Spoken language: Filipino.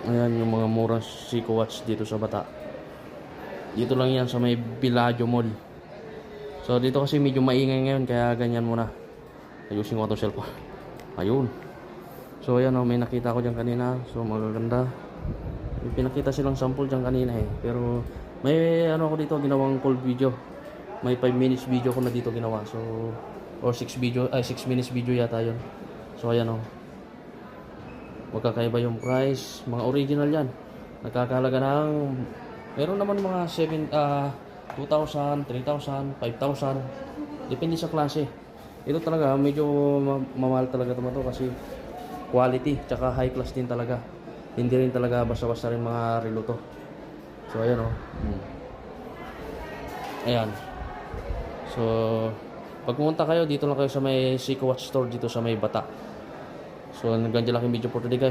Ayan yung mga murang Seiko watch dito sa Bata. Dito lang yan sa may Villaggio Mall. So dito kasi medyo maingay ngayon kaya ganyan muna. Ayusin ko ito cellphone. Ayun. So ayan may nakita ko dyan kanina. So magaganda. May pinakita silang sample dyan kanina Pero may ako dito ginawang full video. May 5 minutes video ko na dito ginawa. So or 6 minutes video yata yun. So ayan magkakaiba yung price. Mga original yan. Nagkakahalaga ng meron naman mga 2,000, 3,000, 5,000. Depende sa klase. Ito talaga medyo mamahal talaga ito kasi quality tsaka high class din talaga. Hindi rin talaga basta-basta rin mga relo to. So ayan Ayan. So pag pumunta kayo dito lang kayo sa may Seiko Watch Store dito sa may Bata. So hanggang dyan lang yung video for today guys.